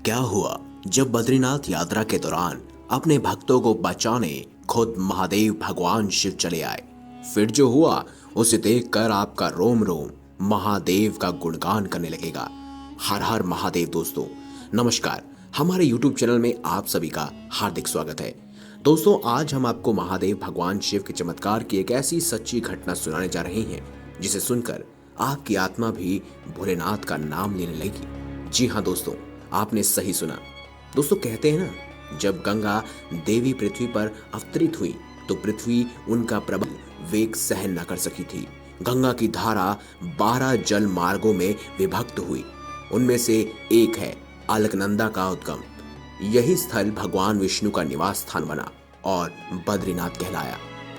क्या हुआ जब बद्रीनाथ यात्रा के दौरान अपने भक्तों को बचाने खुद महादेव भगवान शिव चले आए। फिर जो हुआ उसे देखकर आपका रोम रोम महादेव का गुणगान करने लगेगा। हर हर महादेव। दोस्तों नमस्कार, हमारे YouTube चैनल में आप सभी का हार्दिक स्वागत है। दोस्तों आज हम आपको महादेव भगवान शिव के चमत्कार की एक ऐसी सच्ची घटना सुनाने जा रहे हैं जिसे सुनकर आपकी आत्मा भी भोलेनाथ का नाम लेने लगी। जी हाँ दोस्तों, आपने सही सुना। दोस्तों कहते हैं ना, जब गंगा देवी पृथ्वी पर अवतरित हुई तो पृथ्वी उनका प्रबल वेग सहन न कर सकी थी। गंगा की धारा 12 जल मार्गों में विभक्त हुई। उनमें से एक है अलकनंदा का उद्गम। यही स्थल भगवान विष्णु का निवास स्थान बना और बद्रीनाथ कहलाया।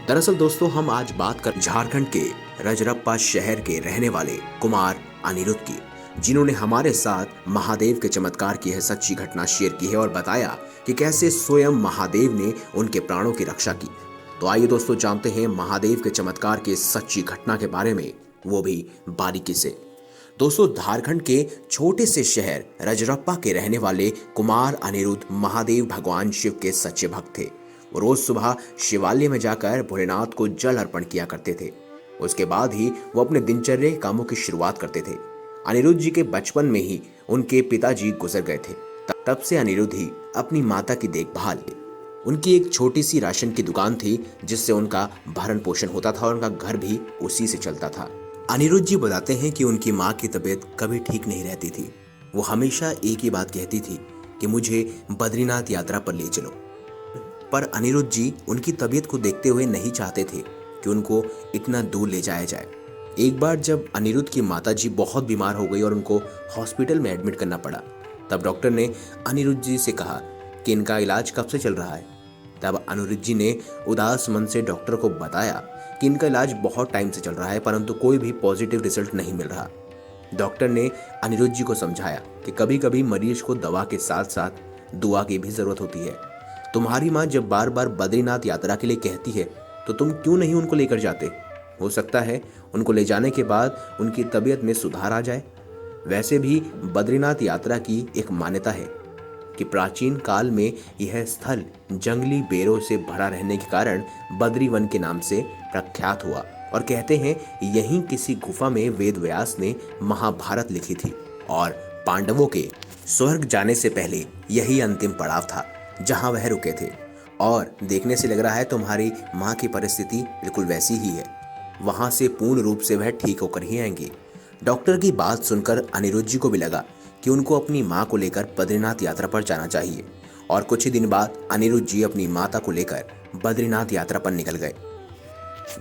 दरअसल दोस्तों हम आज बात कर झारखंड के रजरप्पा शहर के रहने वाले कुमार अनिरुद्ध की, जिन्होंने हमारे साथ महादेव के चमत्कार की यह सच्ची घटना शेयर की है और बताया कि कैसे स्वयं महादेव ने उनके प्राणों की रक्षा की। तो आइए दोस्तों जानते हैं महादेव के चमत्कार की सच्ची घटना के बारे में, वो भी बारीकी से। दोस्तों झारखंड के छोटे से शहर रजरप्पा के रहने वाले कुमार अनिरुद्ध महादेव भगवान शिव के सच्चे भक्त थे। वो रोज सुबह शिवालय में जाकर भोलेनाथ को जल अर्पण किया करते थे। उसके बाद ही वो अपने दिनचर्या के कामों की शुरुआत करते थे। अनिरुद्ध जी के बचपन में ही उनके पिताजी गुजर गए थे। तब से अनिरुद्ध ही अपनी माता की देखभाल। उनकी एक छोटी सी राशन की दुकान थी जिससे उनका भरण पोषण होता था और उनका घर भी उसी से चलता था। अनिरुद्ध जी बताते हैं कि उनकी माँ की तबीयत कभी ठीक नहीं रहती थी। वो हमेशा एक ही बात कहती थी कि मुझे बद्रीनाथ यात्रा पर ले चलो। पर अनिरुद्ध जी उनकी तबीयत को देखते हुए नहीं चाहते थे कि उनको इतना दूर ले जाया जाए। एक बार जब अनिरुद्ध की माताजी बहुत बीमार हो गई और उनको हॉस्पिटल में एडमिट करना पड़ा, तब डॉक्टर ने अनिरुद्ध जी से कहा कि इनका इलाज कब से चल रहा है। तब अनिरुद्ध जी ने उदास मन से डॉक्टर को बताया कि इनका इलाज बहुत टाइम से चल रहा है परंतु कोई भी पॉजिटिव रिजल्ट नहीं मिल रहा। डॉक्टर ने अनिरुद्ध जी को समझाया कि कभी कभी मरीज को दवा के साथ साथ दुआ की भी जरूरत होती है। तुम्हारी माँ जब बार बार बद्रीनाथ यात्रा के लिए कहती है तो तुम क्यों नहीं उनको लेकर जाते? हो सकता है उनको ले जाने के बाद उनकी तबीयत में सुधार आ जाए। वैसे भी बद्रीनाथ यात्रा की एक मान्यता है कि प्राचीन काल में यह स्थल जंगली बेरों से भरा रहने के कारण बद्री वन के नाम से प्रख्यात हुआ और कहते हैं यहीं किसी गुफा में वेद व्यास ने महाभारत लिखी थी और पांडवों के स्वर्ग जाने से पहले यही अंतिम पड़ाव था जहां वह रुके थे। और देखने से लग रहा है तुम्हारी माँ की परिस्थिति बिल्कुल वैसी ही है। वहां से पूर्ण रूप से वह ठीक होकर ही आएंगे। डॉक्टर की बात सुनकर अनिरुद्ध जी को भी लगा कि उनको अपनी मां को लेकर बद्रीनाथ यात्रा पर जाना चाहिए और कुछ ही दिन बाद अनिरुद्ध जी अपनी माता को लेकर बद्रीनाथ यात्रा पर निकल गए।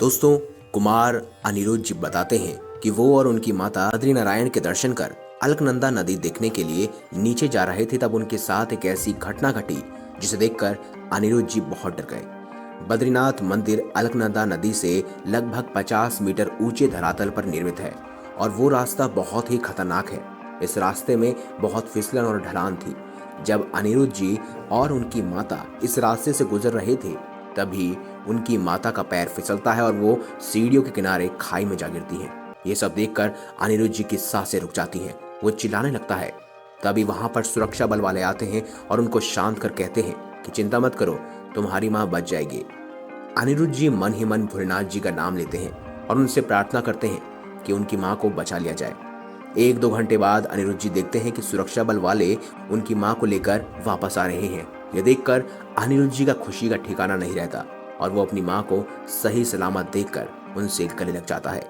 दोस्तों कुमार अनिरुद्ध जी बताते हैं कि वो और उनकी माता बद्रीनारायण के दर्शन कर अलकनंदा नदी देखने के लिए नीचे जा रहे थे। तब उनके साथ एक ऐसी घटना घटी जिसे देखकर अनिरुद्ध जी बहुत डर गए। बद्रीनाथ मंदिर अलकनंदा नदी से लगभग 50 मीटर ऊंचे धरातल पर निर्मित है और वो रास्ता बहुत ही खतरनाक है। इस रास्ते में बहुत फिसलन और ढलान थी। जब अनिरुद्ध जी और उनकी माता इस रास्ते से गुजर रहे थे तभी उनकी माता का पैर फिसलता है और वो सीढ़ियों के किनारे खाई में जा गिरती है। ये सब देखकर अनिरुद्ध जी की सांसें रुक जाती हैं। वो चिल्लाने लगता है। तभी वहां पर सुरक्षा बल वाले आते हैं और उनको शांत कर कहते हैं कि चिंता मत करो, तुम्हारी माँ बच जाएगी। अनिरुद्ध जी मन ही मन भोलेनाथ जी का नाम लेते हैं और उनसे प्रार्थना करते हैं कि उनकी माँ को बचा लिया जाए। 1-2 घंटे बाद अनिरुद्ध जी देखते हैं कि सुरक्षा बल वाले उनकी माँ को लेकर वापस आ रहे हैं। यह देखकर अनिरुद्ध जी का खुशी का ठिकाना नहीं रहता और वो अपनी माँ को सही सलामत देखकर उनसे गले लग जाता है।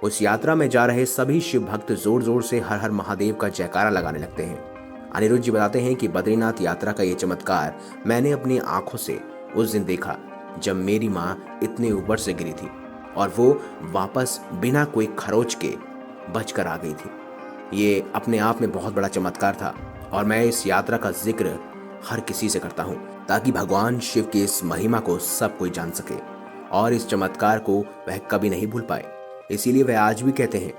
उस यात्रा में जा रहे सभी शिव भक्त जोर जोर से हर हर महादेव का जयकारा लगाने लगते हैं। अनिरुद्ध जी बताते हैं कि बद्रीनाथ यात्रा का ये चमत्कार मैंने अपनी आंखों से उस दिन देखा जब मेरी माँ इतने ऊपर से गिरी थी और वो वापस बिना कोई खरोच के बचकर आ गई थी। ये अपने आप में बहुत बड़ा चमत्कार था और मैं इस यात्रा का जिक्र हर किसी से करता हूँ ताकि भगवान शिव की इस महिमा को सब कोई जान सके और इस चमत्कार को वह कभी नहीं भूल पाए। इसीलिए वह आज भी कहते हैं,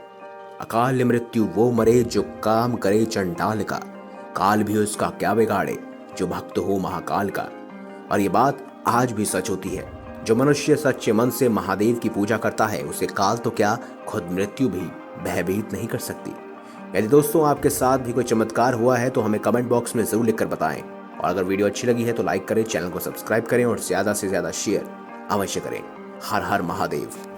अकाल मृत्यु वो मरे जो काम करे चंडाल का, काल भी उसका क्या बिगाड़े जो भक्त हो महाकाल का। और ये बात आज भी सच होती है। जो मनुष्य सच्चे मन से महादेव की पूजा करता है उसे काल तो क्या खुद मृत्यु भी भयभीत नहीं कर सकती। यदि दोस्तों आपके साथ भी कोई चमत्कार हुआ है तो हमें कमेंट बॉक्स में जरूर लिखकर बताएं। और अगर वीडियो अच्छी लगी है तो लाइक करें, चैनल को सब्सक्राइब करें और ज्यादा से ज्यादा शेयर अवश्य करें। हर हर महादेव।